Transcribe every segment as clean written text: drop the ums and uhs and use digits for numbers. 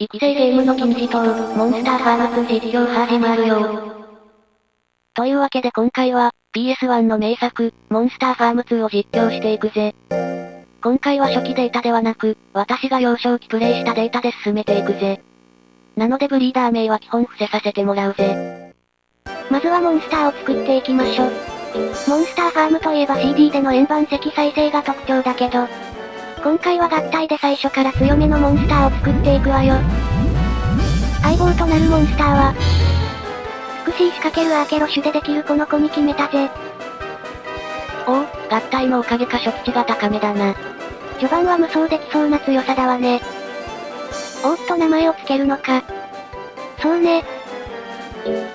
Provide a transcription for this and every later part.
育成ゲームの金字塔、モンスターファーム2実況始まるよ。というわけで今回は、PS1 の名作、モンスターファーム2を実況していくぜ。今回は初期データではなく、私が幼少期プレイしたデータで進めていくぜ。なのでブリーダー名は基本伏せさせてもらうぜ。まずはモンスターを作っていきましょ。モンスターファームといえば CD での円盤積再生が特徴だけど、今回は合体で最初から強めのモンスターを作っていくわよ。相棒となるモンスターは、美しい仕掛けるアーケロシュでできるこの子に決めたぜ。おお、合体のおかげか初期値が高めだな。序盤は無双できそうな強さだわね。おーっと名前をつけるのか。そうね。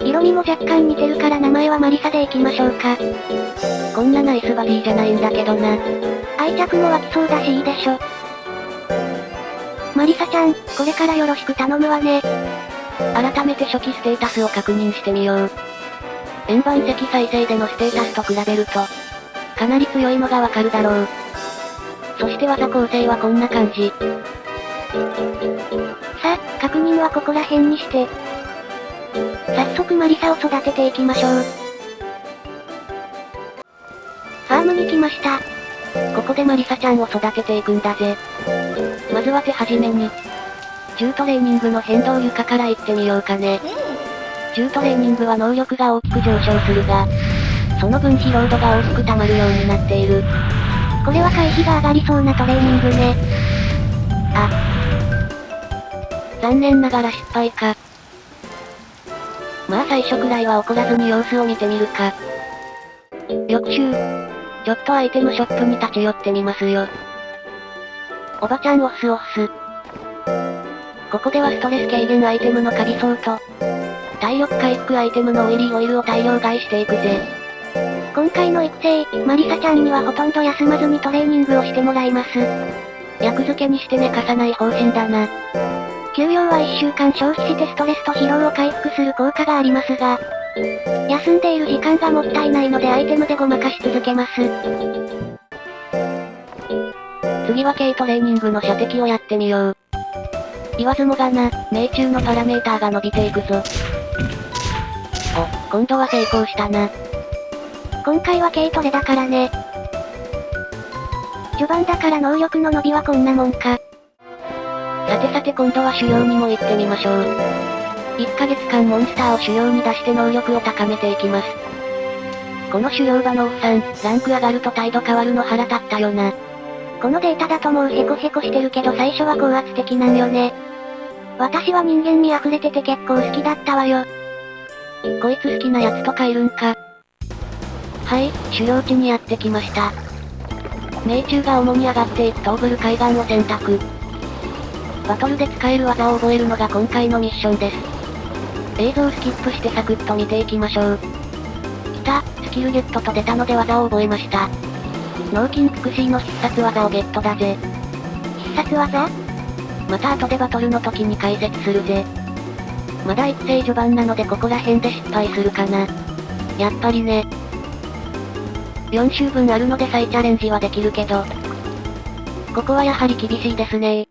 色味も若干似てるから名前はマリサでいきましょうか。こんなナイスバディじゃないんだけどな。愛着も湧きそうだしいいでしょ。マリサちゃん、これからよろしく頼むわね。改めて初期ステータスを確認してみよう。円盤積再生でのステータスと比べると、かなり強いのがわかるだろう。そして技構成はこんな感じ。さあ、確認はここら辺にして。早速マリサを育てていきましょう。ファームに来ました。ここでマリサちゃんを育てていくんだぜ。まずは手始めに、重トレーニングの変動床から行ってみようかね。重トレーニングは能力が大きく上昇するが、その分疲労度が大きく溜まるようになっている。これは回避が上がりそうなトレーニングね。残念ながら失敗か。まあ最初くらいは怒らずに様子を見てみるか。翌週、ちょっとアイテムショップに立ち寄ってみますよ。おばちゃんオス。ここではストレス軽減アイテムのカビソーと、体力回復アイテムのオイリーオイルを大量買いしていくぜ。今回の育成、マリサちゃんにはほとんど休まずにトレーニングをしてもらいます。役付けにして寝かさない方針だな。休養は1週間消費してストレスと疲労を回復する効果がありますが、休んでいる時間がもったいないのでアイテムでごまかし続けます。次は軽トレーニングの射的をやってみよう。言わずもがな、命中のパラメーターが伸びていくぞ。お、今度は成功したな。今回は軽トレだからね。序盤だから能力の伸びはこんなもんか。さて今度は狩猟にも行ってみましょう。1ヶ月間モンスターを狩猟に出して能力を高めていきます。この狩猟場のおっさん、ランク上がると態度変わるの腹立ったよな。このデータだともうヘコヘコしてるけど最初は高圧的なんよね。私は人間味溢れてて結構好きだったわよ。こいつ好きなやつとかいるんか。はい、狩猟地にやってきました。命中が主に上がっていくトーブル海岸を選択。バトルで使える技を覚えるのが今回のミッションです。映像スキップしてサクッと見ていきましょう。スキルゲットと出たので技を覚えました。脳筋ククシーの必殺技をゲットだぜ。必殺技？また後でバトルの時に解説するぜ。まだ育成序盤なのでここら辺で失敗するかな。やっぱりね。4週分あるので再チャレンジはできるけど、ここはやはり厳しいですね。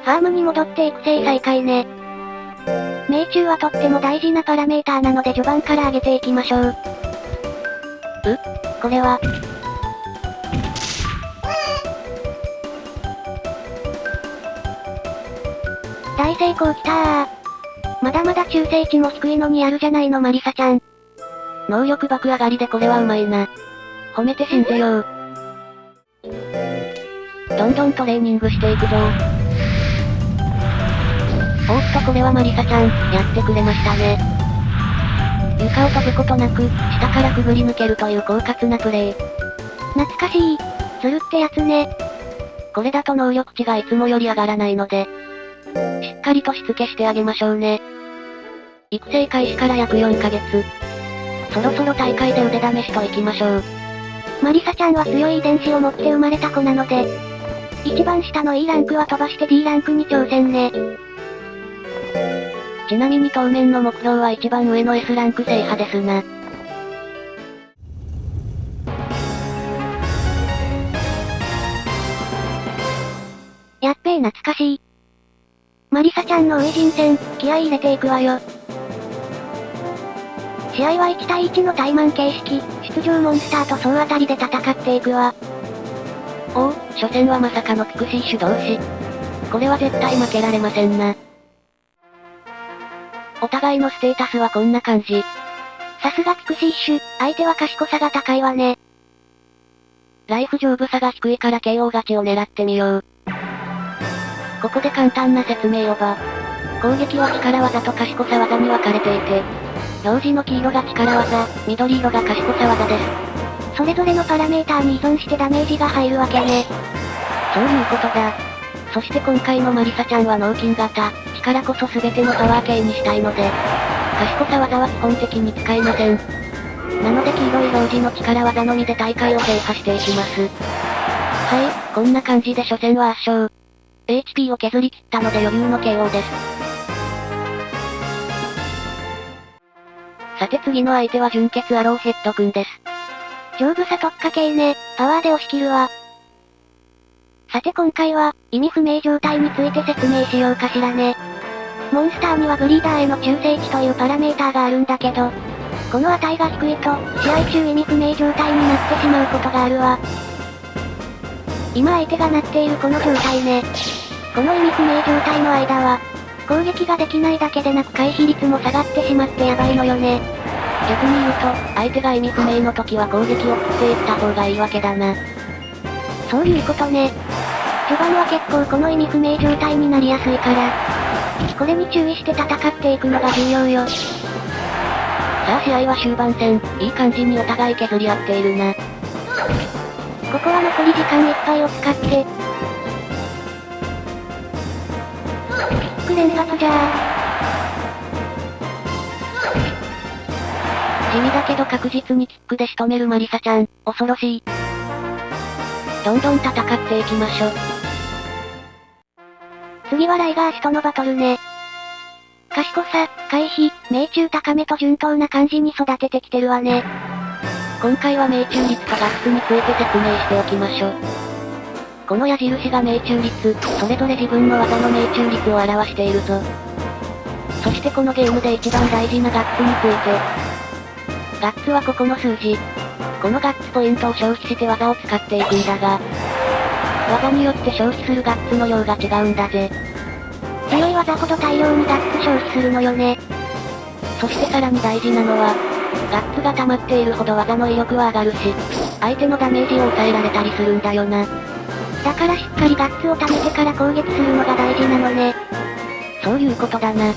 ファームに戻って育成再開ね。命中はとっても大事なパラメーターなので序盤から上げていきましょう。これは。大成功きたー。まだまだ中性値も低いのにやるじゃないのマリサちゃん。能力爆上がりでこれはうまいな。褒めて信じよう。どんどんトレーニングしていくぞ。おっとこれはマリサちゃん、やってくれましたね。床を飛ぶことなく、下からくぐり抜けるという狡猾なプレイ。懐かしい。ズルってやつね。これだと能力値がいつもより上がらないので、しっかりとしつけしてあげましょうね。育成開始から約4ヶ月。そろそろ大会で腕試しと行きましょう。マリサちゃんは強い遺伝子を持って生まれた子なので、一番下の E ランクは飛ばして D ランクに挑戦ね。ちなみに当面の目標は一番上の S ランク制覇ですな。やっべえ懐かしい。マリサちゃんの初陣戦、気合い入れていくわよ。試合は1対1の対マン形式、出場モンスターと総当たりで戦っていくわ。おお、初戦はまさかのピクシー種同士。これは絶対負けられませんな。お互いのステータスはこんな感じ。さすがピクシー種、相手は賢さが高いわね。ライフ丈夫さが低いから KO 勝ちを狙ってみよう。ここで簡単な説明をば。攻撃は力技と賢さ技に分かれていて、表示の黄色が力技、緑色が賢さ技です。それぞれのパラメーターに依存してダメージが入るわけね。そういうことだ。そして今回のマリサちゃんは脳筋型、力こそ全てのパワー系にしたいので、賢さ技は基本的に使いません。なので黄色い表示の力技のみで大会を制覇していきます。はい、こんな感じで初戦は圧勝。HP を削り切ったので余裕の KO です。さて次の相手は純血アローヘッドくんです。丈夫さ特化系ね、パワーで押し切るわ。さて今回は、意味不明状態について説明しようかしらね。モンスターにはブリーダーへの中性値というパラメーターがあるんだけど、この値が低いと、試合中意味不明状態になってしまうことがあるわ。今相手がなっているこの状態ね。この意味不明状態の間は、攻撃ができないだけでなく回避率も下がってしまってやばいのよね。逆に言うと、相手が意味不明の時は攻撃を振っていった方がいいわけだな。そういうことね。序盤は結構この意味不明状態になりやすいから、これに注意して戦っていくのが重要よ。さあ試合は終盤戦、いい感じにお互い削り合っているな。ここは残り時間いっぱいを使って、キック連発じゃ地味だけど確実にキックで仕留めるマリサちゃん、恐ろしい。どんどん戦っていきましょう。次はライガー氏とのバトルね。賢さ、回避、命中高めと順当な感じに育ててきてるわね。今回は命中率とガッツについて説明しておきましょう。この矢印が命中率、それぞれ自分の技の命中率を表しているぞ。そしてこのゲームで一番大事なガッツについて。ガッツはここの数字。このガッツポイントを消費して技を使っていくんだが、技によって消費するガッツの量が違うんだぜ。強い技ほど大量にガッツ消費するのよね。そしてさらに大事なのは、ガッツが溜まっているほど技の威力は上がるし、相手のダメージを抑えられたりするんだよな。だからしっかりガッツを溜めてから攻撃するのが大事なのね。そういうことだな。こ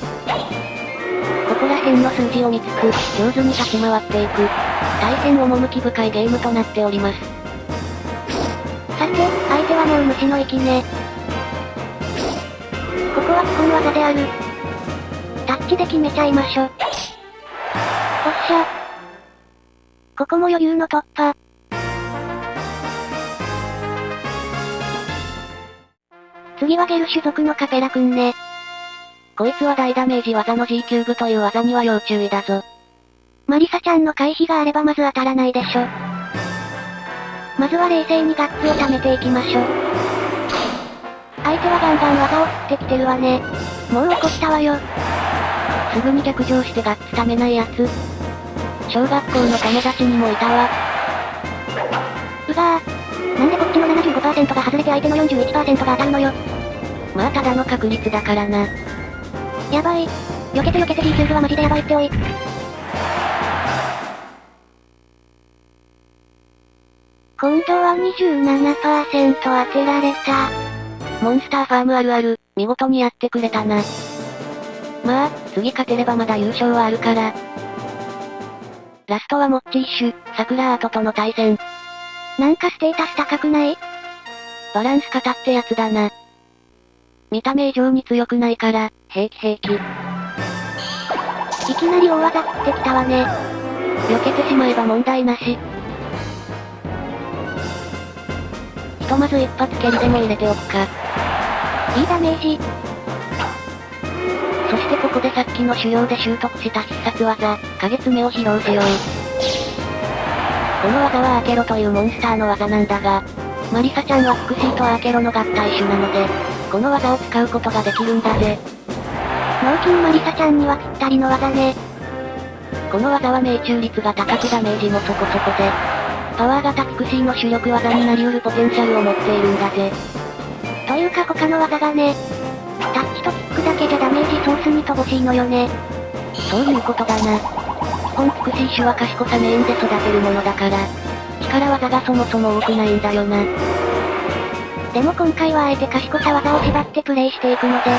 こら辺の数字を見つつ、上手に立ち回っていく。大変趣深いゲームとなっております。さて、相手はもう虫の息ね。ここは基本技である。タッチで決めちゃいましょ。おっしゃ。ここも余裕の突破。次はゲル種族のカペラくんね。こいつは大ダメージ技の G キューブという技には要注意だぞ。マリサちゃんの回避があればまず当たらないでしょ。まずは冷静にガッツを溜めていきましょう。相手はガンガン技を振ってきてるわね。もう怒ったわよ。すぐに逆上してガッツ溜めないやつ。小学校の友達にもいたわ。うがー。なんでこっちの 75% が外れて相手の 41% が当たるのよ。まあただの確率だからな。やばい。避けて避けて G キューブはマジでやばいっておい。今度は 27% 当てられた。モンスターファームあるある、見事にやってくれたな。まあ、次勝てればまだ優勝はあるから。ラストはモッチーッシュ、桜アートとの対戦。なんかステータス高くない？バランス型ってやつだな。見た目以上に強くないから、平気平気。いきなり大技振ってきたわね。避けてしまえば問題なし。ひとまず一発蹴りでも入れておくか。いいダメージ。そしてここでさっきの修行で習得した必殺技、影爪を披露しよう。この技はアーケロというモンスターの技なんだが、マリサちゃんはフクシーとアーケロの合体種なので、この技を使うことができるんだぜ。脳筋マリサちゃんにはぴったりの技ね。この技は命中率が高くダメージもそこそこで、パワー型ピクシーの主力技になり得るポテンシャルを持っているんだぜ。というか他の技がね、タッチとキックだけじゃダメージソースに乏しいのよね。そういうことだな。基本ピクシー種は賢さメインで育てるものだから、力技がそもそも多くないんだよな。でも今回はあえて賢さ技を縛ってプレイしていくので、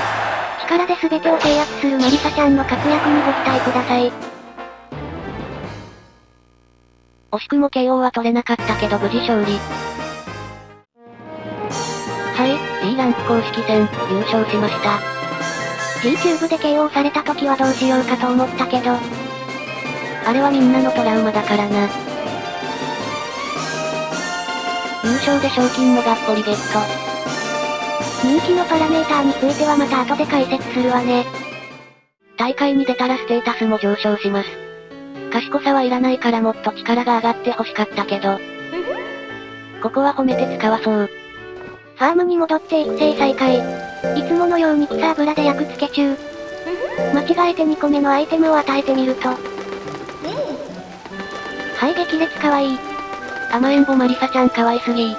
力で全てを制圧するマリサちゃんの活躍にご期待ください。惜しくも KO は取れなかったけど無事勝利。はい、D ランク公式戦、優勝しました。G キューブで KO された時はどうしようかと思ったけど、あれはみんなのトラウマだからな。優勝で賞金もがっぽりゲット。人気のパラメーターについてはまた後で解説するわね。大会に出たらステータスも上昇します。賢さはいらないからもっと力が上がって欲しかったけど。ここは褒めて使わそう。ファームに戻って育成再開。いつものように草油で焼く付け中。間違えて2個目のアイテムを与えてみると。はい、激烈かわいい。甘えんぼマリサちゃんかわいすぎー。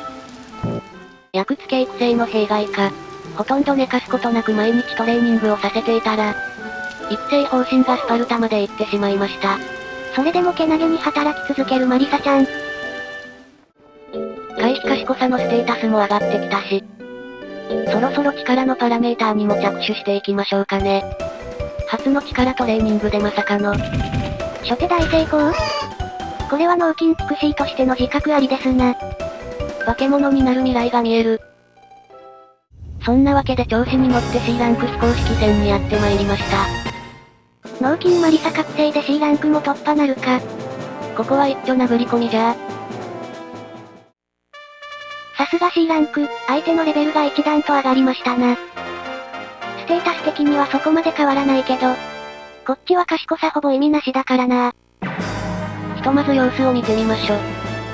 薬付け育成の弊害か。ほとんど寝かすことなく毎日トレーニングをさせていたら、育成方針がスパルタまで行ってしまいました。それでもけなげに働き続けるマリサちゃん。回避賢さのステータスも上がってきたし、そろそろ力のパラメーターにも着手していきましょうかね。初の力トレーニングでまさかの初手大成功？これは脳筋ピクシーとしての自覚ありですな。化け物になる未来が見える。そんなわけで調子に乗って C ランク非公式戦にやってまいりました。脳筋マリサ覚醒で C ランクも突破なるか。ここは一挙殴り込みじゃさすが C ランク、相手のレベルが一段と上がりましたな。ステータス的にはそこまで変わらないけど、こっちは賢さほぼ意味なしだからな。ひとまず様子を見てみましょ。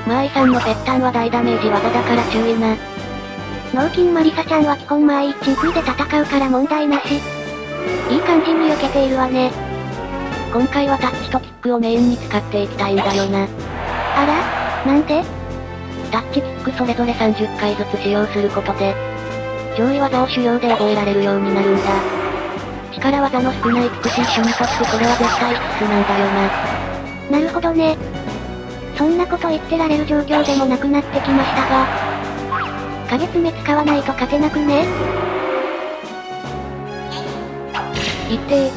マーイさんのペッタンは大ダメージ技だから注意な。脳筋マリサちゃんは基本マーイ1空で戦うから問題なし。いい感じに避けているわね。今回はタッチとキックをメインに使っていきたいんだよな。あら？なんで？タッチキックそれぞれ30回ずつ使用することで、上位技を主要で覚えられるようになるんだ。力技の少ないピクシー種にとってこれは絶対必須なんだよな。なるほどね。そんなこと言ってられる状況でもなくなってきましたが、影爪使わないと勝てなくね？言って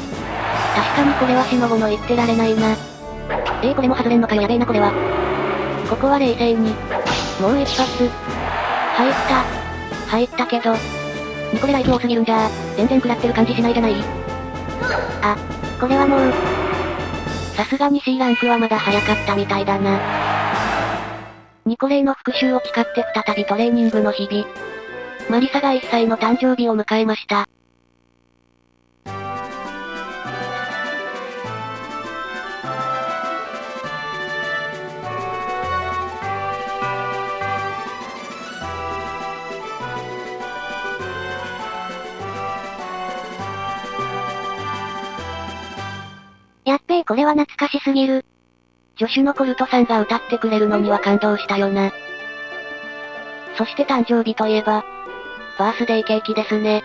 確かにこれはしのごの言ってられないな。これも外れんのかよ、やべえなこれは。ここは冷静に。もう一発。入ったけど。ニコレライフ多すぎるんじゃー。全然食らってる感じしないじゃない。あ、これはもう。さすがに C ランクはまだ早かったみたいだな。ニコレイの復讐を誓って再びトレーニングの日々。マリサが1歳の誕生日を迎えました。やっべえこれは懐かしすぎる。助手のコルトさんが歌ってくれるのには感動したよな。そして誕生日といえば、バースデーケーキですね。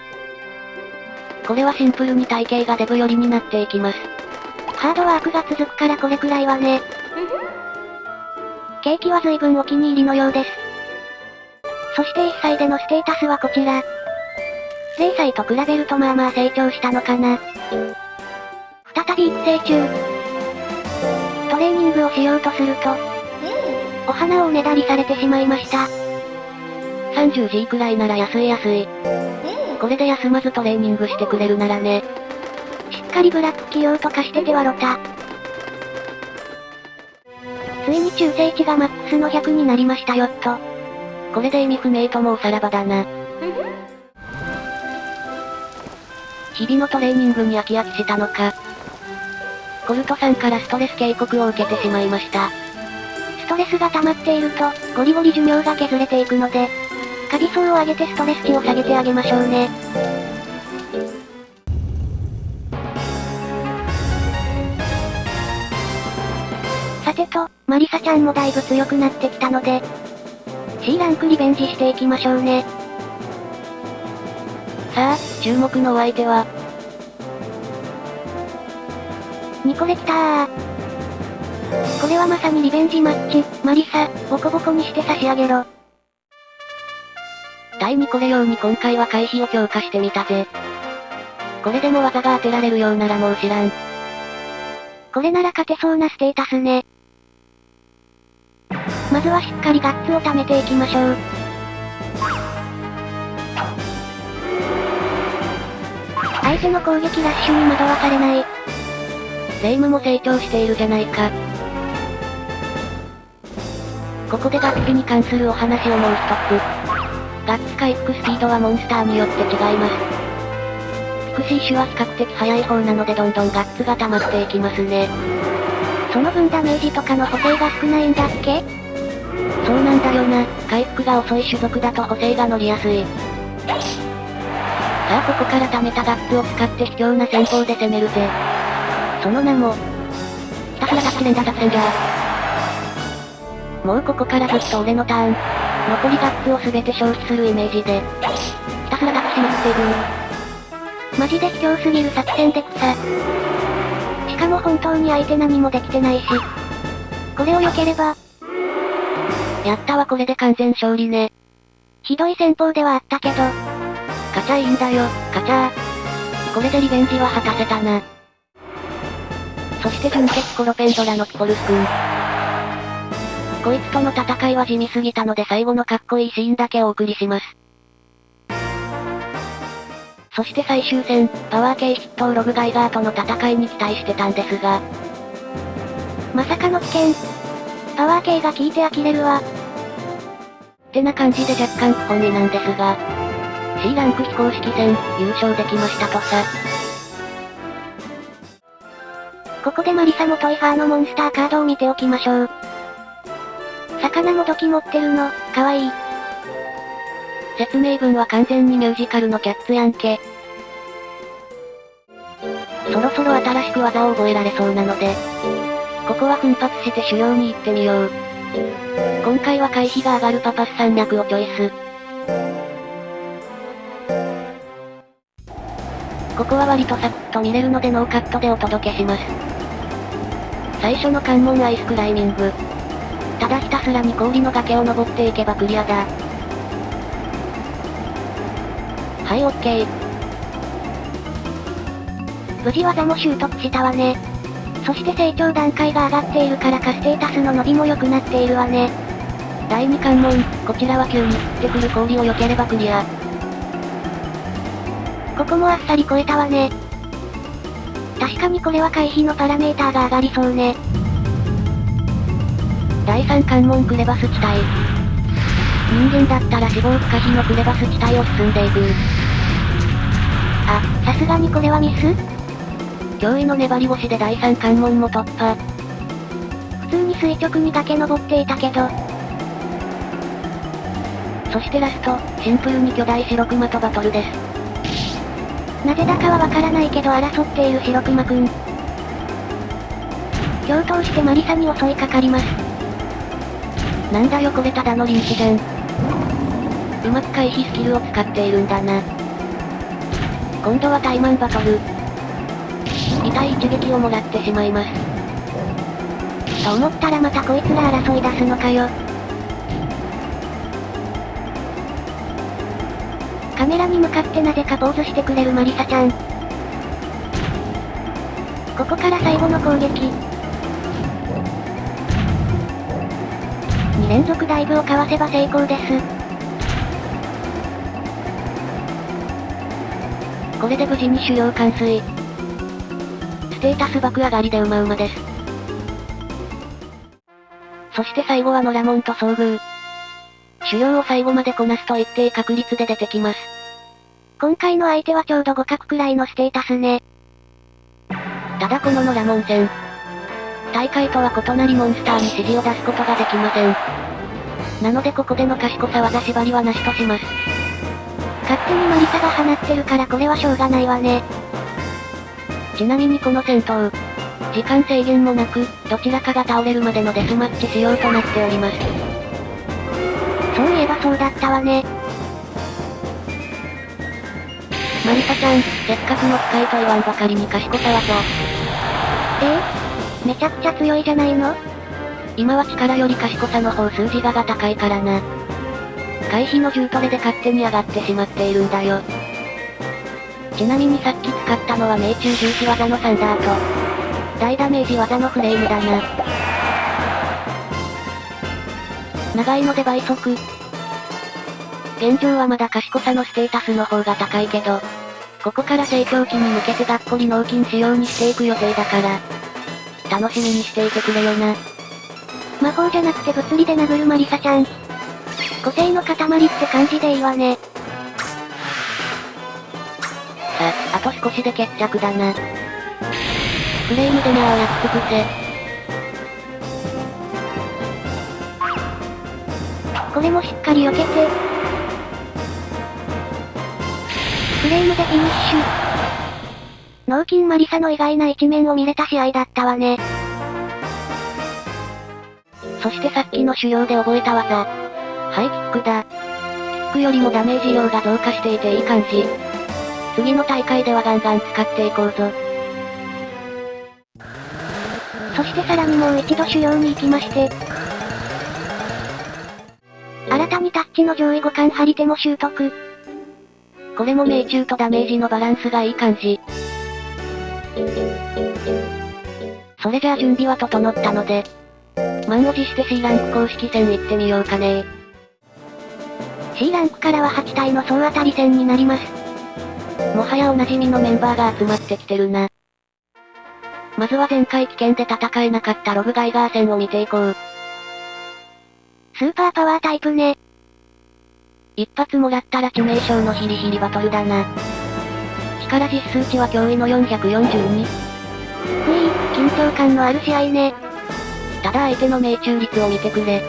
これはシンプルに体型がデブ寄りになっていきます。ハードワークが続くからこれくらいはね。ケーキは随分お気に入りのようです。そして1歳でのステータスはこちら。0歳と比べるとまあまあ成長したのかな。再び育成中。トレーニングをしようとすると、お花をおねだりされてしまいました。30G くらいなら安い。これで休まずトレーニングしてくれるならね。しっかりブラック起用とかしててはロタ。ついに中性値がマックスの100になりましたよっと。これで意味不明ともおさらばだな。日々のトレーニングに飽きしたのか。コルトさんからストレス警告を受けてしまいました。ストレスが溜まっていると、ゴリゴリ寿命が削れていくので、カビ層を上げてストレス値を下げてあげましょうね。さてと、マリサちゃんもだいぶ強くなってきたので、C ランクリベンジしていきましょうね。さあ、注目のお相手は、ニコレキター。これはまさにリベンジマッチ、マリサ、ボコボコにして差し上げろ。第2これ用に今回は回避を強化してみたぜ。これでも技が当てられるようならもう知らん。これなら勝てそうなステータスね。まずはしっかりガッツを貯めていきましょう。相手の攻撃ラッシュに惑わされない。霊夢も成長しているじゃないか。ここでガッツに関するお話をもう一つ。ガッツ回復スピードはモンスターによって違います。ピクシー種は比較的速い方なのでどんどんガッツが溜まっていきますね。その分ダメージとかの補正が少ないんだっけ？そうなんだよな、回復が遅い種族だと補正が乗りやすい。さあここから貯めたガッツを使って卑怯な戦法で攻めるぜ。その名も、ひたすらタッチ連打作戦じゃ。もうここからずっと俺のターン。残りガッツを全て消費するイメージで、ひたすらタッチしまくっていく。マジで卑怯すぎる作戦で草。しかも本当に相手何もできてないし。これを避ければ。やったわこれで完全勝利ね。ひどい戦法ではあったけど。カチャいいんだよ、カチャー。これでリベンジは果たせたな。そして純血コロペンドラのピコルスくん。こいつとの戦いは地味すぎたので最後のかっこいいシーンだけお送りします。そして最終戦、パワー系筆頭ログガイガーとの戦いに期待してたんですが。まさかの危険。パワー系が効いて呆れるわ。ってな感じで若干不本意なんですが。C ランク非公式戦、優勝できましたとさ。ここでマリサもトイファーのモンスターカードを見ておきましょう。魚も土器持ってるの、かわいい。説明文は完全にミュージカルのキャッツやんけ。そろそろ新しく技を覚えられそうなので、ここは奮発して修行に行ってみよう。今回は回避が上がるパパス山脈をチョイス。ここは割とサクッと見れるのでノーカットでお届けします。最初の関門アイスクライミング。ただひたすらに氷の崖を登っていけばクリアだ。はい、オッケー。無事技も習得したわね。そして成長段階が上がっているからかステータスの伸びも良くなっているわね。第2関門、こちらは急に降ってくる氷を避ければクリア。ここもあっさり超えたわね。確かにこれは回避のパラメーターが上がりそうね。第3関門クレバス地帯。人間だったら死亡不可避のクレバス地帯を進んでいく。あ、さすがにこれはミス？驚異の粘り腰で第3関門も突破。普通に垂直に崖登っていたけど。そしてラスト、シンプルに巨大白熊とバトルです。なぜだかはわからないけど争っている白熊くん。共闘してマリサに襲いかかります。なんだよこれただのリンチじゃん。うまく回避スキルを使っているんだな。今度はタイマンバトル。痛い一撃をもらってしまいます。と思ったらまたこいつら争い出すのかよ。カメラに向かってなぜかポーズしてくれるマリサちゃん。ここから最後の攻撃。2連続ダイブをかわせば成功です。これで無事に修行完遂。ステータス爆上がりでうまうまです。そして最後はノラモンと遭遇。修行を最後までこなすと一定確率で出てきます。今回の相手はちょうど互角くらいのステータスね。ただこのノラモン戦。大会とは異なりモンスターに指示を出すことができません。なのでここでの賢さ技縛りはなしとします。勝手にマリサが放ってるからこれはしょうがないわね。ちなみにこの戦闘、時間制限もなく、どちらかが倒れるまでのデスマッチ仕様となっております。そういえばそうだったわね。マリサちゃん、せっかくの使いと言わんばかりに賢さはと。めちゃくちゃ強いじゃないの？今は力より賢さの方数字が高いからな。回避の10トレで勝手に上がってしまっているんだよ。ちなみにさっき使ったのは命中重視技のサンダーと、大ダメージ技のフレームだな。長いので倍速。現状はまだ賢さのステータスの方が高いけど、ここから成長期に向けてがっぽり脳筋仕様にしていく予定だから、楽しみにしていてくれよな。魔法じゃなくて物理で殴るマリサちゃん。個性の塊って感じでいいわね。あと少しで決着だな。フレームでなおやっつくせ。これもしっかり避けて。フレームでフィニッシュ。脳筋マリサの意外な一面を見れた試合だったわね。そしてさっきの修行で覚えた技。ハイキックだ。キックよりもダメージ量が増加していていい感じ。次の大会ではガンガン使っていこうぞ。そしてさらにもう一度修行に行きまして。新たにタッチの上位互換張り手も習得。これも命中とダメージのバランスがいい感じ。それじゃあ準備は整ったので、満を持して C ランク公式戦行ってみようかね。C ランクからは8体の総当たり戦になります。もはやおなじみのメンバーが集まってきてるな。まずは前回危険で戦えなかったロブガイガー戦を見ていこう。スーパーパワータイプね。一発もらったら致命傷のヒリヒリバトルだな。力実数値は驚異の442。緊張感のある試合ね。ただ相手の命中率を見てくれ。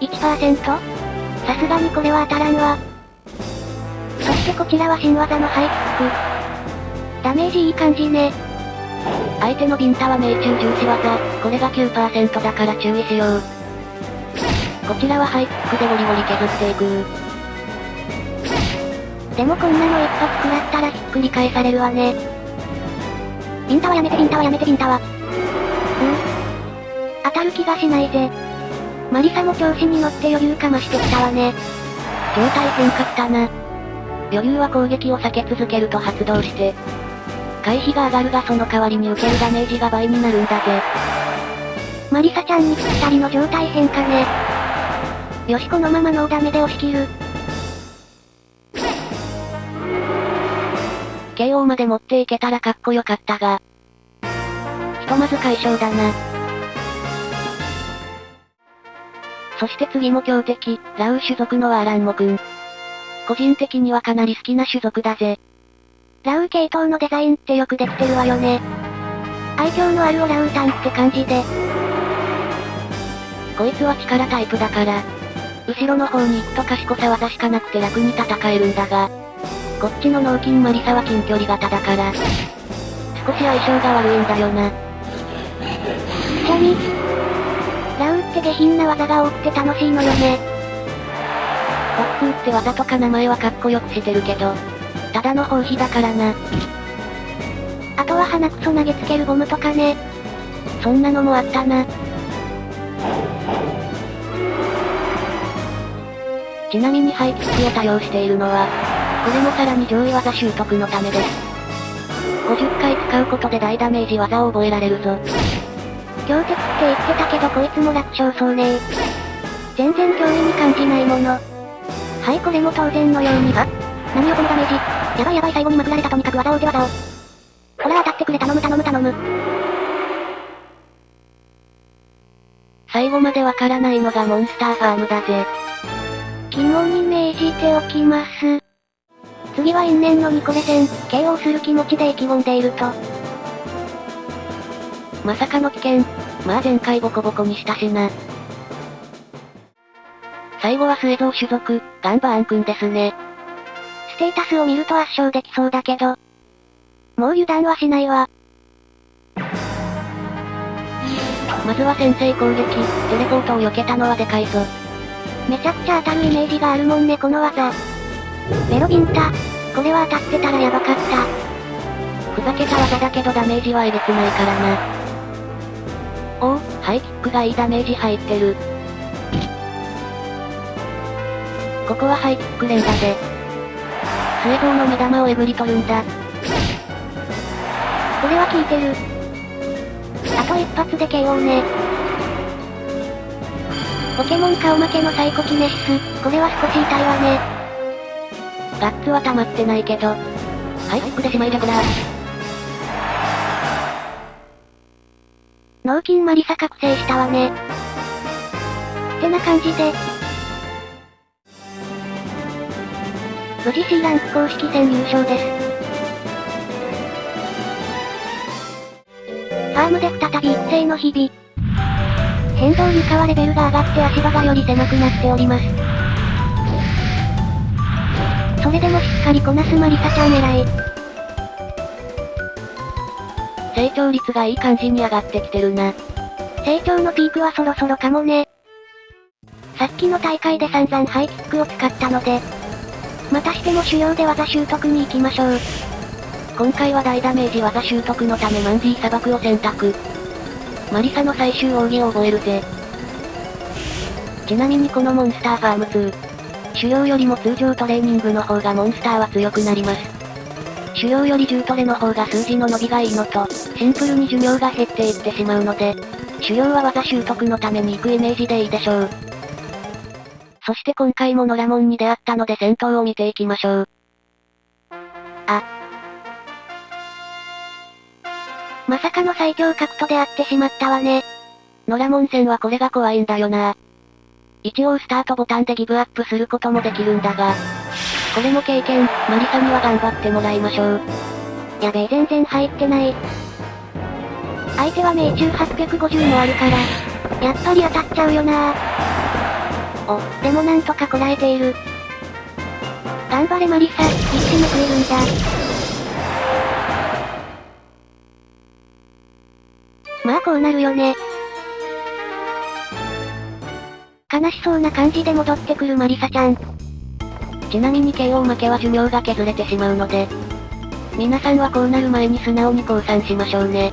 1%? さすがにこれは当たらんわ。そしてこちらは新技のハイキック。ダメージいい感じね。相手のビンタは命中重視技、これが 9% だから注意しよう。こちらはハイキックでゴリゴリ削っていく。でもこんなの一発食らったらひっくり返されるわね。ビンタはやめてビンタはやめてビンタは。当たる気がしないぜ。マリサも調子に乗って余裕かましてきたわね。状態変化したな。余裕は攻撃を避け続けると発動して、回避が上がるがその代わりに受けるダメージが倍になるんだぜ。マリサちゃんにぴったりの状態変化ね。よしこのままノーダメで押し切る。KO まで持っていけたらかっこよかったが、ひとまず解消だな。そして次も強敵、ラウー種族のワーランモくん。個人的にはかなり好きな種族だぜ。ラウー系統のデザインってよくできてるわよね。愛嬌のあるオラウータンって感じで。こいつは力タイプだから、後ろの方に行くと賢さ技しかなくて楽に戦えるんだが、こっちの脳筋マリサは近距離型だから、少し相性が悪いんだよな。くしゃみ。ラウーって下品な技が多くて楽しいのよね。ポップって技とか名前はかっこよくしてるけど、ただの放棄だからな。あとは鼻くそ投げつけるゴムとかね。そんなのもあったな。ちなみにハイキックを多用しているのは、これもさらに上位技習得のためです。50回使うことで大ダメージ技を覚えられるぞ。強敵って言ってたけどこいつも楽勝そうね。全然脅威に感じないもの。はいこれも当然のように。何よこのダメージ。やばいやばい最後にまくられたとにかく技を打て技を。ほら当たってくれ頼む頼む頼む。最後までわからないのがモンスターファームだぜ。肝に銘じておきます。次は因縁のニコレ戦、KO する気持ちで意気込んでいると。まさかの危険。まあ前回ボコボコにしたしな。最後は末蔵種族、ガンバーン君ですね。ステータスを見ると圧勝できそうだけど。もう油断はしないわ。まずは先制攻撃、テレポートを避けたのはでかいぞ。めちゃくちゃ当たるイメージがあるもんねこの技。ベロビンタ。これは当たってたらやばかった。ふざけた技だけどダメージはえげつないからな。おお、ハイキックがいいダメージ入ってる。ここはハイキック連打で。末蔵の目玉をえぐり取るんだ。これは効いてる。あと一発で KO ね。ポケモン顔負けのサイコキネシス、これは少し痛いわね。ガッツは溜まってないけど。ハイキックでしまい略だ。脳筋マリサ覚醒したわね。ってな感じで。無事 C ランク公式戦優勝です。ファームで再び育成の日々。変動床はレベルが上がって足場がより狭くなっております。それでもしっかりこなすマリサちゃん偉い。成長率がいい感じに上がってきてるな。成長のピークはそろそろかもね。さっきの大会で散々ハイキックを使ったので、またしても主要で技習得に行きましょう。今回は大ダメージ技習得のためマンジー砂漠を選択。マリサの最終奥義を覚えるぜ。ちなみにこのモンスターファーム2。狩猟よりも通常トレーニングの方がモンスターは強くなります。狩猟より銃トレの方が数字の伸びがいいのと、シンプルに寿命が減っていってしまうので、狩猟は技習得のために行くイメージでいいでしょう。そして今回もノラモンに出会ったので戦闘を見ていきましょう。まさかの最強格と出会ってしまったわね。ノラモン戦はこれが怖いんだよな。一応スタートボタンでギブアップすることもできるんだが、これも経験、マリサには頑張ってもらいましょう。やべえ全然入ってない。相手は命中850もあるから、やっぱり当たっちゃうよな。お、でもなんとかこらえている。頑張れマリサ、一死に食えるんだ。まあこうなるよね。悲しそうな感じで戻ってくるマリサちゃん。ちなみに KO 負けは寿命が削れてしまうので、皆さんはこうなる前に素直に降参しましょうね。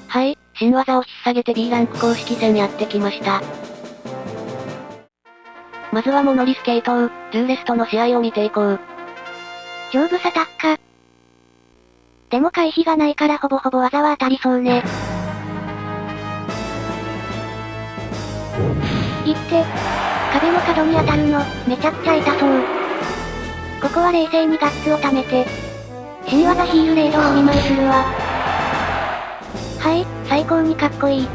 はい、新技を引っ提げて B ランク公式戦やってきました。まずはモノリス系統、ルーレスとの試合を見ていこう。丈夫さ高っ。でも回避がないからほぼほぼ技は当たりそうね。いって。壁の角に当たるの、めちゃくちゃ痛そう。ここは冷静にガッツを溜めて。新技ヒールレードをお見舞いするわ。はい、最高にかっこいい。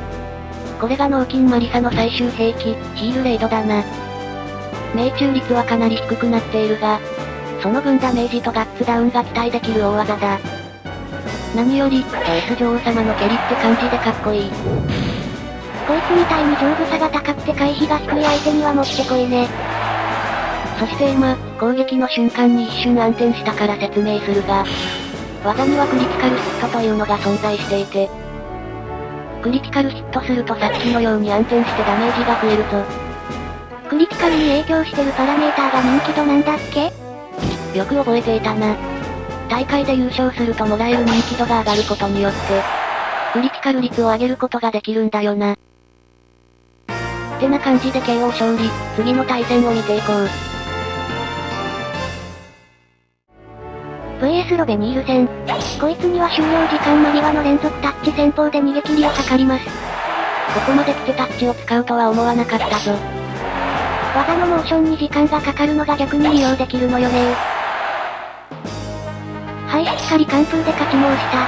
これが脳筋マリサの最終兵器、ヒールレイドだな。命中率はかなり低くなっているが、その分ダメージとガッツダウンが期待できる大技だ。何より、エース女王様の蹴りって感じでかっこいい。こいつみたいに丈夫さが高くて回避が低い相手にはもってこいね。そして今、攻撃の瞬間に一瞬暗転したから説明するが、技にはクリティカルヒットというのが存在していて、クリティカルヒットするとさっきのように暗転してダメージが増えるぞ。クリティカルに影響してるパラメーターが人気度なんだっけ？よく覚えていたな。大会で優勝するともらえる人気度が上がることによって、クリティカル率を上げることができるんだよな。ってな感じで KO 勝利、次の対戦を見ていこう。VS ロベニール戦。こいつには終了時間間際の連続タッチ戦法で逃げ切りを図ります。ここまで来てタッチを使うとは思わなかったぞ。技のモーションに時間がかかるのが逆に利用できるのよね。はい、しっかり完封で勝ち申した。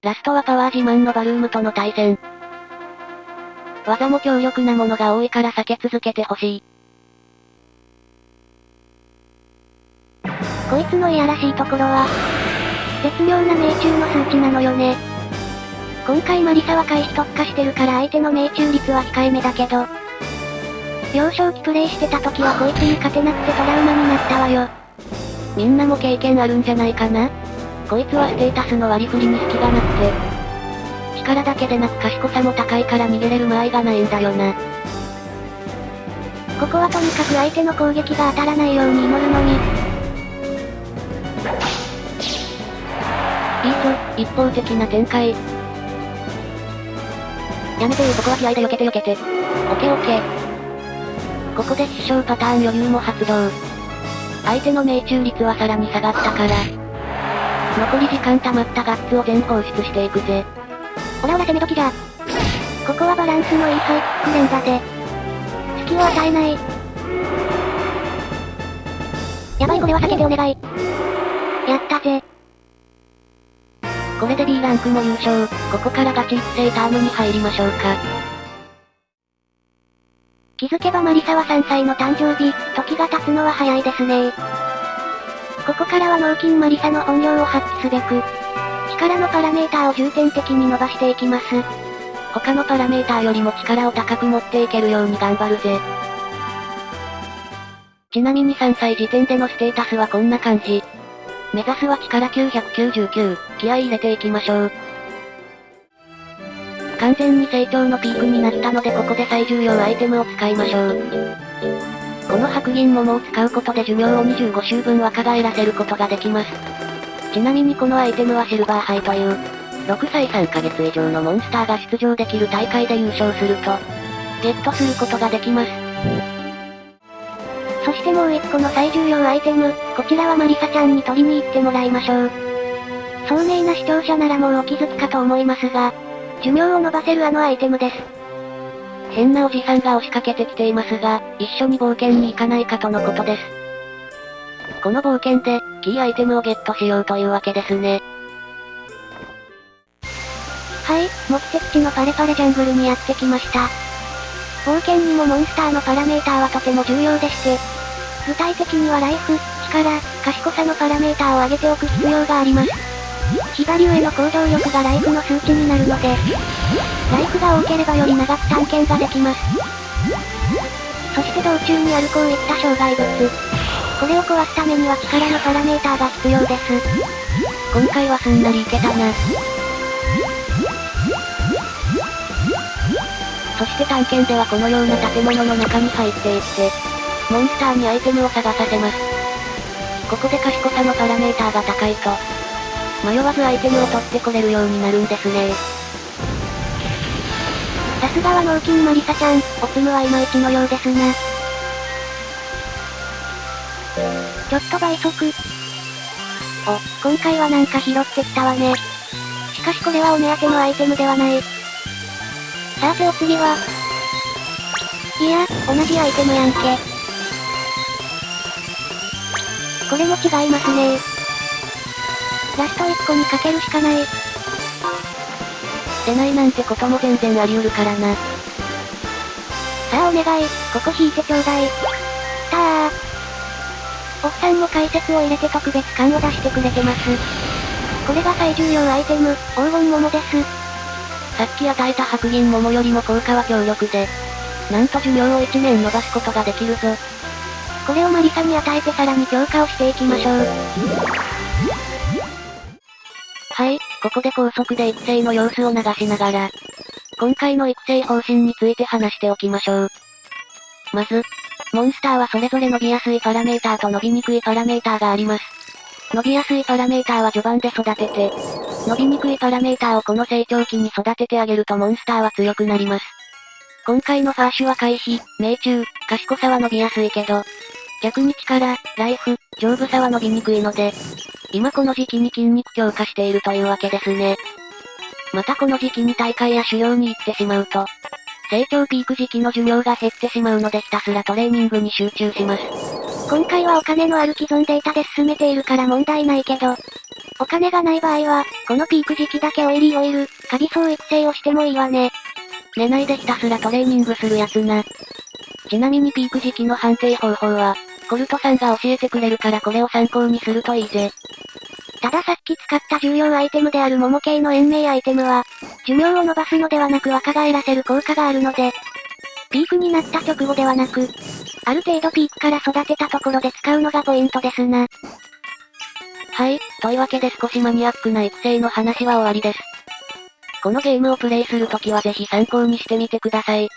ラストはパワー自慢のバルームとの対戦。技も強力なものが多いから避け続けてほしい。こいつのいやらしいところは、絶妙な命中の数値なのよね。今回マリサは回避特化してるから相手の命中率は控えめだけど、幼少期プレイしてた時はこいつに勝てなくてトラウマになったわよ。みんなも経験あるんじゃないかな。こいつはステータスの割り振りに隙がなくて、力だけでなく賢さも高いから逃げれる間合いがないんだよな。ここはとにかく相手の攻撃が当たらないように祈るのに。いいぞ、一方的な展開。やめてよ、ここは気合で避けて避けて。オッケーオッケー。ここで必勝パターン余裕も発動。相手の命中率はさらに下がったから。残り時間溜まったガッツを全放出していくぜ。オラオラ攻め時じゃ。ここはバランスのいいサイキック連打で、隙を与えない。やばいこれは避けてお願い。やったぜ。これで B ランクも優勝。ここからガチ一斉タームに入りましょうか。気づけばマリサは3歳の誕生日、時が経つのは早いですね。ここからは脳筋マリサの本領を発揮すべく、力のパラメーターを重点的に伸ばしていきます。他のパラメーターよりも力を高く持っていけるように頑張るぜ。ちなみに3歳時点でのステータスはこんな感じ。目指すは力999、気合い入れていきましょう。完全に成長のピークになったのでここで最重要アイテムを使いましょう。この白銀桃を使うことで寿命を25週分若返らせることができます。ちなみにこのアイテムはシルバーハイという、6歳3ヶ月以上のモンスターが出場できる大会で優勝すると、ゲットすることができます。そしてもう一個の最重要アイテム、こちらはマリサちゃんに取りに行ってもらいましょう。聡明な視聴者ならもうお気づきかと思いますが、寿命を伸ばせるあのアイテムです。変なおじさんが押しかけてきていますが、一緒に冒険に行かないかとのことです。この冒険で、キーアイテムをゲットしようというわけですね。はい、目的地のパレパレジャングルにやってきました。冒険にもモンスターのパラメーターはとても重要でして、具体的にはライフ、力、賢さのパラメーターを上げておく必要があります。左上の行動力がライフの数値になるので、ライフが多ければより長く探検ができます。そして道中にあるこういった障害物。これを壊すためには力のパラメーターが必要です。今回はすんなりいけたな。そして探検ではこのような建物の中に入っていって、モンスターにアイテムを探させます。ここで賢さのパラメーターが高いと、迷わずアイテムを取ってこれるようになるんですね。さすがは脳筋マリサちゃん、おつむはいまいちのようですな。ちょっと倍速。お、今回はなんか拾ってきたわね。しかしこれはお目当てのアイテムではない。さてお次は。いや、同じアイテムやんけ。これも違いますね。ラスト1個にかけるしかない。出ないなんてことも全然あり得るからな。さあお願い、ここ引いてちょうだい。たー。おっさんも解説を入れて特別感を出してくれてます。これが最重要アイテム、黄金桃です。さっき与えた白銀桃よりも効果は強力で、なんと寿命を1年伸ばすことができるぞ。これをマリサに与えてさらに強化をしていきましょう。はい、ここで高速で育成の様子を流しながら、今回の育成方針について話しておきましょう。まず、モンスターはそれぞれ伸びやすいパラメーターと伸びにくいパラメーターがあります。伸びやすいパラメーターは序盤で育てて、伸びにくいパラメーターをこの成長期に育ててあげるとモンスターは強くなります。今回のファーシュは回避、命中、賢さは伸びやすいけど、逆に力、ライフ、丈夫さは伸びにくいので、今この時期に筋肉強化しているというわけですね。またこの時期に大会や修行に行ってしまうと、成長ピーク時期の寿命が減ってしまうのでひたすらトレーニングに集中します。今回はお金のある既存データで進めているから問題ないけど、お金がない場合は、このピーク時期だけオイリーオイル、カビ層育成をしてもいいわね。寝ないでひたすらトレーニングするやつな。ちなみにピーク時期の判定方法は、コルトさんが教えてくれるからこれを参考にするといいぜ。たださっき使った重要アイテムである桃系の延命アイテムは、寿命を伸ばすのではなく若返らせる効果があるので、ピークになった直後ではなく、ある程度ピークから育てたところで使うのがポイントですな。はい、というわけで少しマニアックな育成の話は終わりです。このゲームをプレイするときはぜひ参考にしてみてください。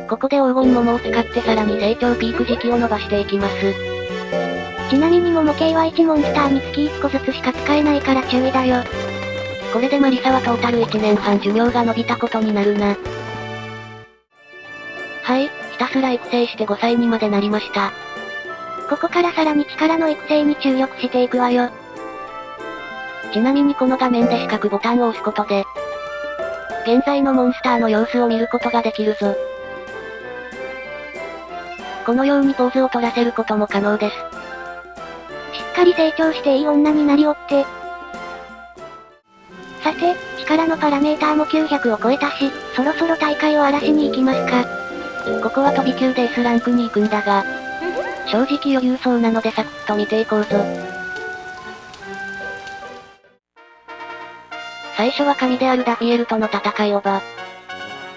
ここで黄金桃を使ってさらに成長ピーク時期を伸ばしていきます。ちなみに桃系は1モンスターにつき1個ずつしか使えないから注意だよ。これでマリサはトータル1年半寿命が伸びたことになるな。はい、ひたすら育成して5歳にまでなりました。ここからさらに力の育成に注力していくわよ。ちなみにこの画面で四角ボタンを押すことで、現在のモンスターの様子を見ることができるぞ。このようにポーズを取らせることも可能です。しっかり成長していい女になりおって。さて、力のパラメーターも900を超えたし、そろそろ大会を荒らしに行きますか。ここは飛び級で S ランクに行くんだが、正直余裕そうなのでサクッと見ていこうぞ。最初は神であるダフィエルとの戦いをば。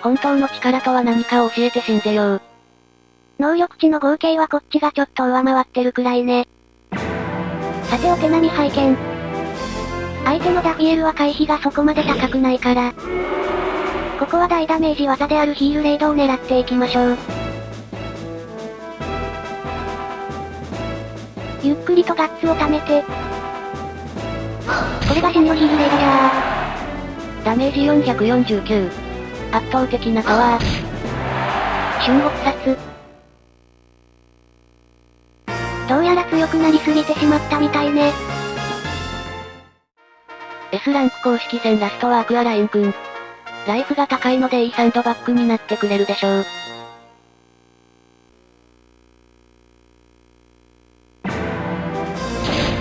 本当の力とは何かを教えて信ぜよう。能力値の合計はこっちがちょっと上回ってるくらいね。さてお手並み拝見。相手のダフィエルは回避がそこまで高くないから。ここは大ダメージ技であるヒールレイドを狙っていきましょう。ゆっくりとガッツを貯めて。これが真のヒールレイドじゃー。ダメージ449。圧倒的なパワー。春極殺。どうやら強くなりすぎてしまったみたいね。S ランク公式戦ラストはアクアラインくん。ライフが高いのでいいサンドバッグになってくれるでしょう。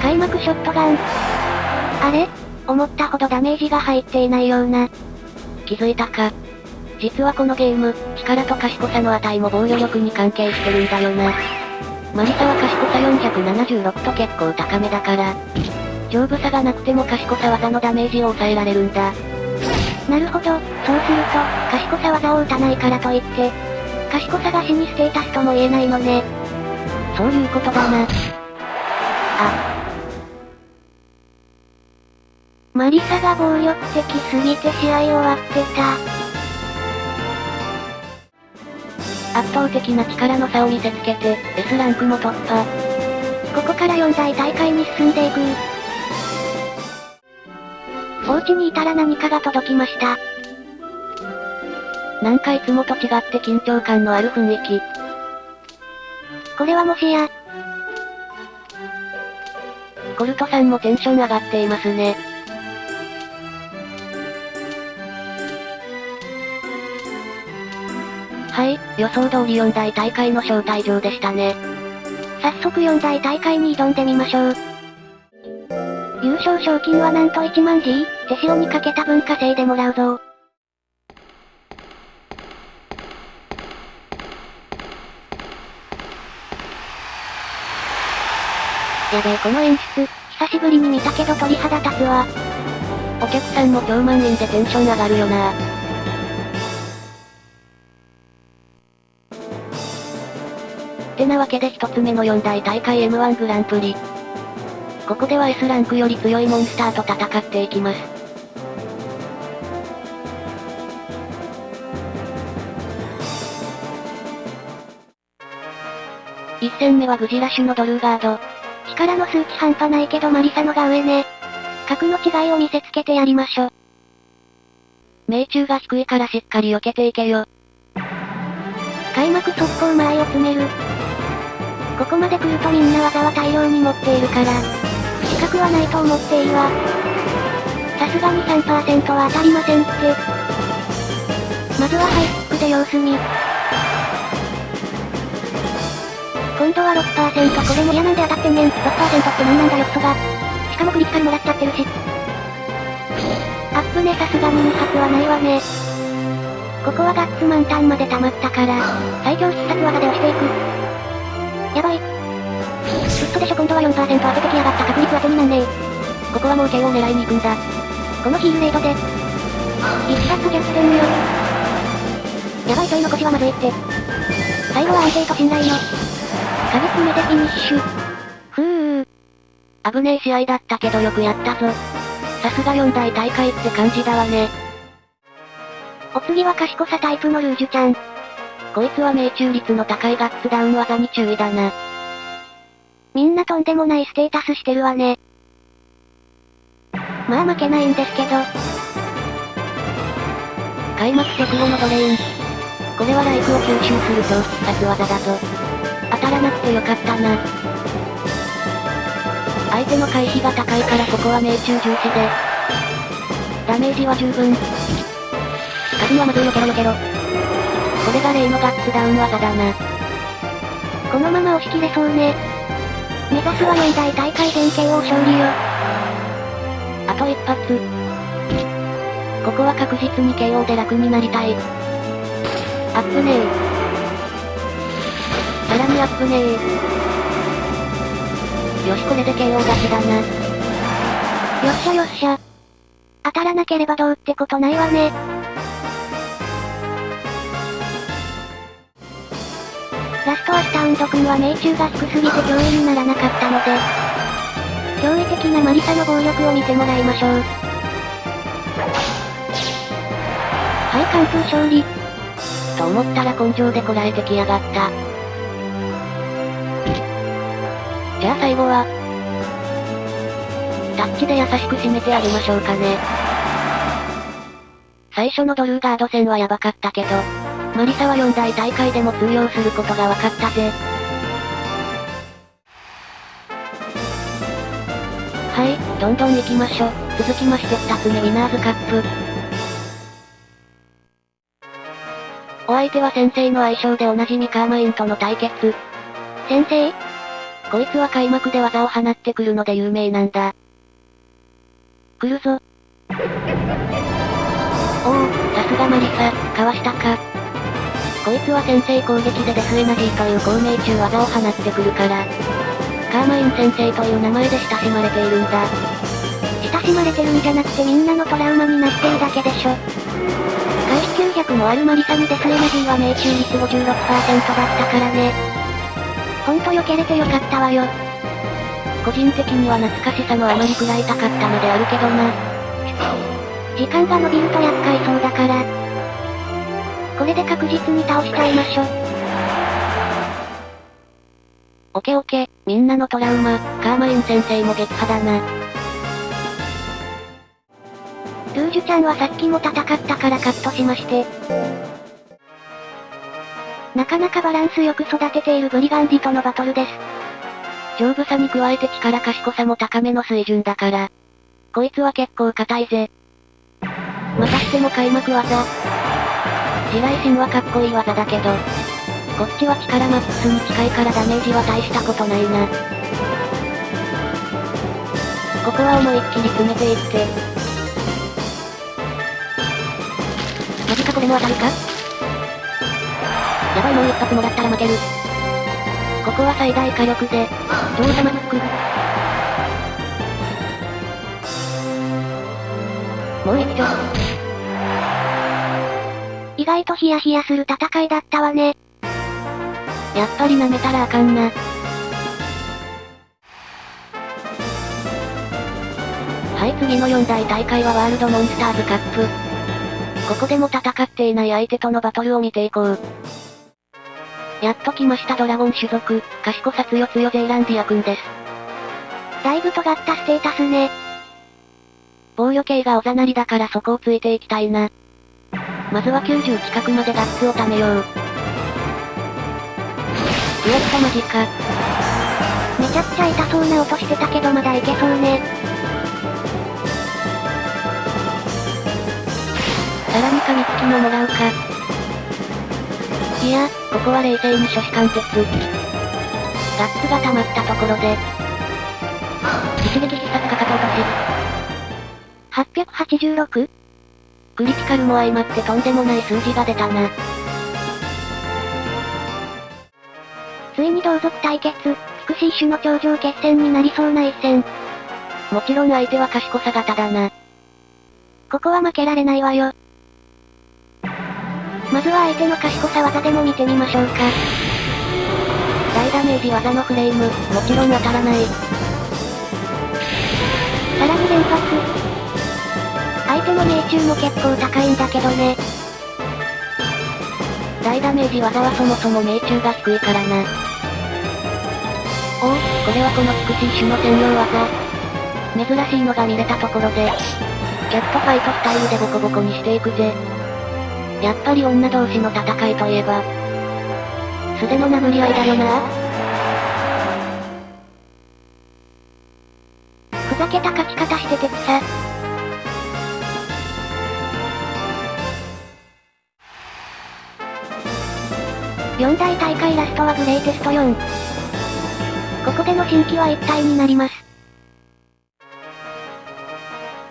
開幕ショットガン。あれ？思ったほどダメージが入っていないような。気づいたか。実はこのゲーム、力と賢さの値も防御力に関係してるんだよな。マリサは賢さ476と結構高めだから、丈夫さがなくても賢さ技のダメージを抑えられるんだ。なるほど、そうすると、賢さ技を打たないからといって、賢さが死にステータスとも言えないのね。そういうことだな。マリサが暴力的すぎて試合終わってた。圧倒的な力の差を見せつけて、S ランクも突破。ここから4大大会に進んでいく。お家にいたら何かが届きました。なんかいつもと違って緊張感のある雰囲気。これはもしや。コルトさんもテンション上がっていますね。はい、予想通り4大大会の招待状でしたね。早速4大大会に挑んでみましょう。優勝賞金はなんと1万 G、手塩にかけた分稼いでもらうぞ。やべえこの演出、久しぶりに見たけど鳥肌立つわ。お客さんも超満員でテンション上がるよな。てなわけで一つ目の4大大会 M1 グランプリ。ここでは S ランクより強いモンスターと戦っていきます。1戦目はグジラ種のドルガード。力の数値半端ないけどマリサのが上ね。格の違いを見せつけてやりましょ。命中が低いからしっかり避けていけよ。開幕速攻前を詰める。ここまで来るとみんな技は大量に持っているから、資格はないと思っていいわ。さすがに 3% は当たりませんって。まずはハイキックで様子見。今度は 6%、これも嫌なんで当たってんねん。6% ってなんなんだよクソが。しかもクリティカルもらっちゃってるし。アップね、さすがに2発はないわね。ここはガッツ満タンまで溜まったから、最強必殺技で押していく。やばい。フットでしょ今度は 4% 当ててきやがった。確率当てになんねえ。ここはもう KO を狙いに行くんだ。このヒールレートで。一発逆転よ。やばいちょい残しはまずいって。最後は安定と信頼の。影詰めてフィニッシュ。ふぅ。危ねえ試合だったけどよくやったぞ。さすが4大大会って感じだわね。お次は賢さタイプのルージュちゃん。こいつは命中率の高いガッツダウン技に注意だな。みんなとんでもないステータスしてるわね。まあ負けないんですけど。開幕直後のドレイン。これはライフを吸収する超必殺技だぞ。当たらなくてよかったな。相手の回避が高いからここは命中重視で。ダメージは十分。カズンはまずいよけろよけろ。これが例のガッツダウン技だな。このまま押し切れそうね。目指すは4大大会全 KO 勝利よ。あと一発。ここは確実に KO で楽になりたい。アップねー。さらにアップねー。よしこれで KO 勝ちだな。よっしゃよっしゃ。当たらなければどうってことないわね。ラストはスタウンド君は命中が低すぎて脅威にならなかったので、驚異的なマリサの暴力を見てもらいましょう。はい、完封勝利。と思ったら根性でこらえてきやがった。じゃあ最後は、タッチで優しく締めてあげましょうかね。最初のドルーガード戦はやばかったけど、マリサは4大大会でも通用することが分かったぜ。はい、どんどん行きましょ。続きまして2つ目ウィナーズカップ。お相手は先生の愛称でおなじみカーマインとの対決。先生？こいつは開幕で技を放ってくるので有名なんだ。来るぞ。おお、さすがマリサ、かわしたか。こいつは先制攻撃でデスエナジーという高命中技を放ってくるから、カーマイン先生という名前で親しまれているんだ。親しまれてるんじゃなくてみんなのトラウマになってるだけでしょ。開始900もあるマリサにデスエナジーは命中率 56% だったからね。ほんと避けれてよかったわよ。個人的には懐かしさのあまり食らいたかったのであるけどな。時間が伸びると厄介そうだから。これで確実に倒しちゃいましょ。オケオケ、みんなのトラウマ、カーマイン先生も撃破だな。ルージュちゃんはさっきも戦ったからカットしまして。なかなかバランスよく育てているブリガンディとのバトルです。丈夫さに加えて力賢さも高めの水準だから。こいつは結構硬いぜ。またしても開幕技。地雷神はかっこいい技だけど、こっちは力マックスに近いからダメージは大したことないな。ここは思いっきり詰めていって。マジかこれも当たるか？やばいもう一発もらったら負ける。ここは最大火力で、超ダマック。もう一丁。意外とヒヤヒヤする戦いだったわね。やっぱり舐めたらあかんな。はい、次の4大大会はワールドモンスターズカップ。ここでも戦っていない相手とのバトルを見ていこう。やっと来ましたドラゴン種族、賢さつよつよゼイランディアくんです。だいぶ尖ったステータスね。防御系がおざなりだからそこをついていきたいな。まずは90近くまでガッツを貯めよう。うわ来たマジか。めちゃくちゃ痛そうな音してたけどまだいけそうね。さらに噛みつきももらうか。いや、ここは冷静に初子貫徹。ガッツが溜まったところで、一撃必殺かかと落とし。886？ クリティカルも相まってとんでもない数字が出たな。ついに同族対決。美しい種の頂上決戦になりそうな一戦。もちろん相手は賢さ型だな。ここは負けられないわよ。まずは相手の賢さ技でも見てみましょうか。大ダメージ技のフレーム、もちろん当たらない。さらに連発。相手の命中も結構高いんだけどね。大ダメージ技はそもそも命中が低いからな。おお、これはこの美しい種の専用技。珍しいのが見れたところで、キャットファイトスタイルでボコボコにしていくぜ。やっぱり女同士の戦いといえば、素手の殴り合いだよな。ふざけた勝ち方してて草。4大大会ラストはグレイテスト4。ここでの新規は一体になります。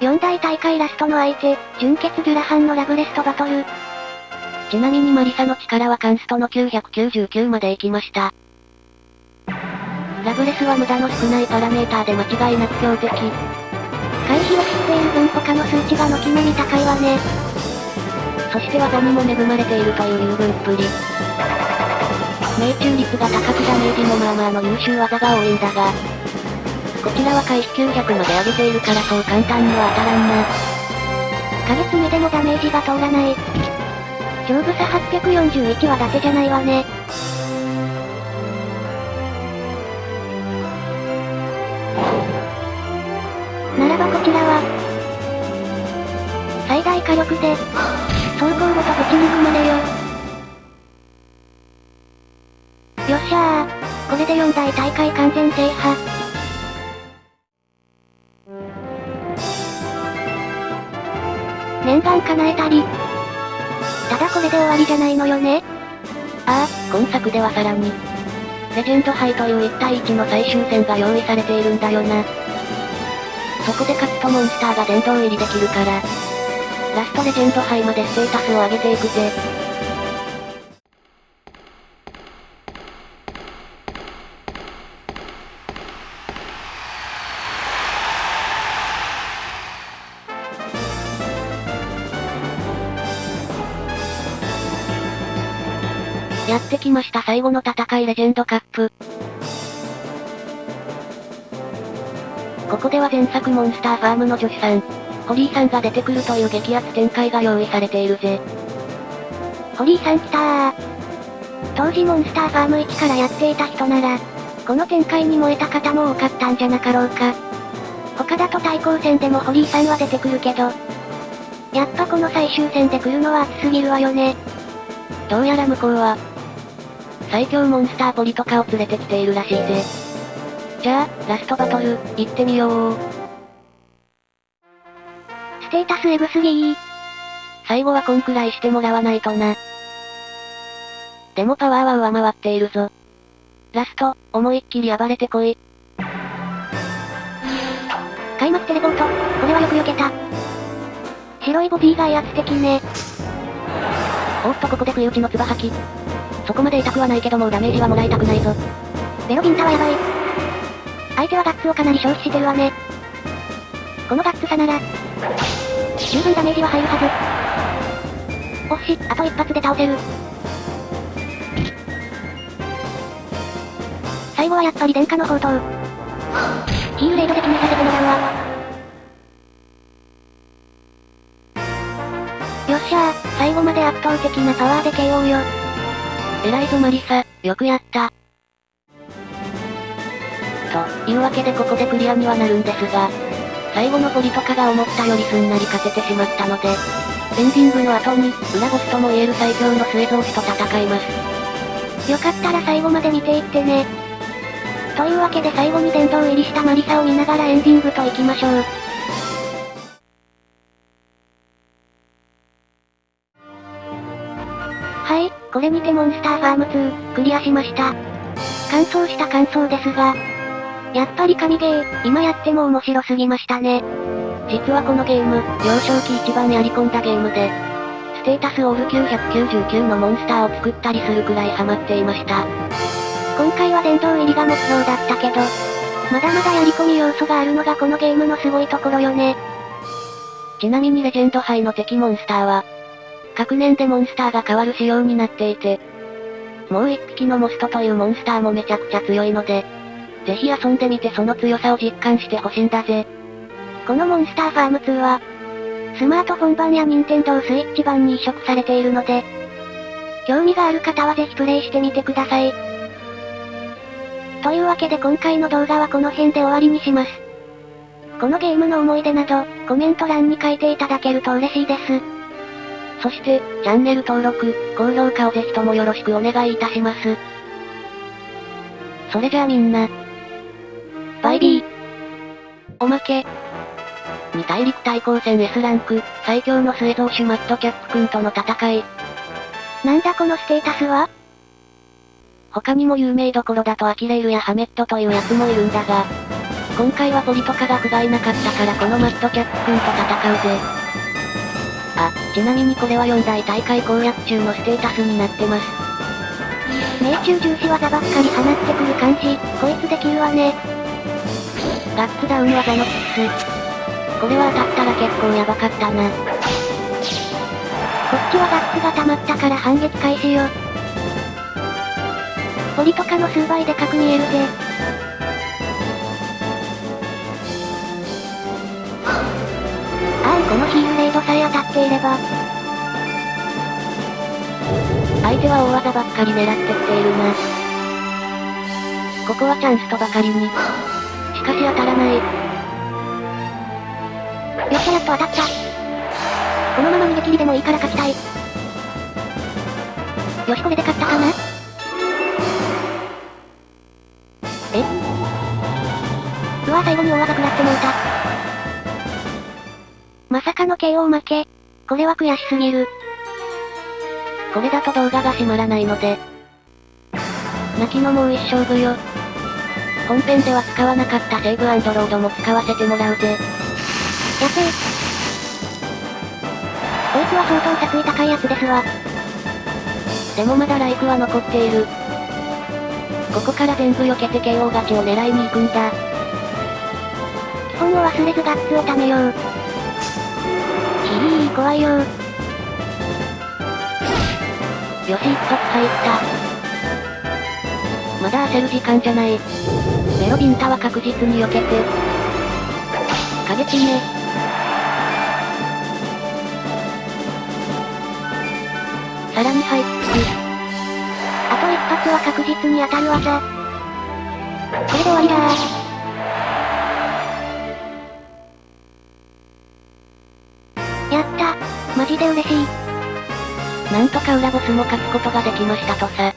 4大大会ラストの相手、純血デュラハンのラブレストバトル。ちなみにマリサの力はカンストの999まで行きました。ラブレスは無駄の少ないパラメーターで間違いなく強敵。回避を切っている分他の数値が軒並み高いわね。そして技にも恵まれているという優遇っぷり。命中率が高くダメージもまあまあの優秀技が多いんだが、こちらは回避900まで上げているからそう簡単には当たらんな。ヶ月目でもダメージが通らない。丈夫さ841は伊達じゃないわね。ならばこちらは、最大火力で、走行ごとぶち抜くまでよ。よっしゃー、これで4大大会完全制覇。念願叶えたり。ただこれで終わりじゃないのよね。ああ、今作ではさらに、レジェンド杯という1対1の最終戦が用意されているんだよな。そこで勝つとモンスターが殿堂入りできるから、ラストレジェンド杯までステータスを上げていくぜ。やってきました最後の戦いレジェンドカップ。ここでは前作モンスターファームの女子さん、ホリーさんが出てくるという激アツ展開が用意されているぜ。ホリーさん来たー。当時モンスターファーム1からやっていた人なら、この展開に燃えた方も多かったんじゃなかろうか。他だと対抗戦でもホリーさんは出てくるけど、やっぱこの最終戦で来るのは熱すぎるわよね。どうやら向こうは、最強モンスターポリとかを連れてきているらしいぜ。じゃあ、ラストバトル、行ってみよう。ステータスエグすぎー。最後はこんくらいしてもらわないとな。でもパワーは上回っているぞ。ラスト、思いっきり暴れてこい。開幕テレポート、これはよく避けた。白いボディが威圧的ね。おっとここで不意打ちのつば吐き。そこまで痛くはないけどもうダメージはもらいたくないぞ。ベロビンタはやばい。相手はガッツをかなり消費してるわね。このガッツさなら、十分ダメージは入るはず。おっし、あと一発で倒せる。最後はやっぱり殿下の宝刀。ヒールレイドで決めさせてもらうわ。よっしゃー、最後まで圧倒的なパワーで KO よ。偉いぞマリサ、よくやった。というわけでここでクリアにはなるんですが、最後のポリとかが思ったよりすんなり勝ててしまったので、エンディングの後に、裏ボスとも言える最強の末同士と戦います。よかったら最後まで見ていってね。というわけで最後に殿堂入りしたマリサを見ながらエンディングと行きましょう。はい、これにてモンスターファーム2、クリアしました。完走した感想ですが、やっぱり神ゲー、今やっても面白すぎましたね。実はこのゲーム、幼少期一番やり込んだゲームで、ステータスオール999のモンスターを作ったりするくらいハマっていました。今回は殿堂入りが目標だったけど、まだまだやり込み要素があるのがこのゲームのすごいところよね。ちなみにレジェンド杯の敵モンスターは、各年でモンスターが変わる仕様になっていて、もう一匹のモストというモンスターもめちゃくちゃ強いので、ぜひ遊んでみてその強さを実感してほしいんだぜ。このモンスターファーム2は、スマートフォン版や任天堂スイッチ版に移植されているので、興味がある方はぜひプレイしてみてください。というわけで今回の動画はこの辺で終わりにします。このゲームの思い出など、コメント欄に書いていただけると嬉しいです。そして、チャンネル登録、高評価をぜひともよろしくお願いいたします。それじゃあみんな、バイビー。おまけ。2大陸対抗戦 S ランク、最強の末増種マッドキャップ君との戦い。なんだこのステータスは？他にも有名どころだとアキレイルやハメットというやつもいるんだが、今回はポリとかが不甲斐なかったからこのマッドキャップ君と戦うぜ。あ、ちなみにこれは4大大会攻略中のステータスになってます。命中重視技ばっかり放ってくる感じ、こいつできるわね。ガッツダウン技のキッス。これは当たったら結構やばかったな。こっちはガッツが溜まったから反撃開始よ。ポリとかの数倍でかく見えるぜ。このヒールレイドさえ当たっていれば。相手は大技ばっかり狙ってきているな。ここはチャンスとばかりに。しかし当たらない。よっしゃやっと当たった。このまま逃げ切りでもいいから勝ちたい。よしこれで勝ったかな？え？うわ最後に大技食らってもうた。まさかの KO 負け。これは悔しすぎる。これだと動画が閉まらないので。泣きのもう一勝負よ。本編では使わなかったセーブ&ロードも使わせてもらうぜ。やっべえ。こいつは相当殺意高いやつですわ。でもまだライフは残っている。ここから全部避けて KO 勝ちを狙いに行くんだ。基本を忘れずガッツを貯めよう。怖いよー。よし一発入った。まだ焦る時間じゃない。メロビンタは確実に避けて。影決め。さらに入ってく。あと一発は確実に当たる技。これで終わりだー。やった。マジで嬉しい。なんとか裏ボスも勝つことができましたとさ。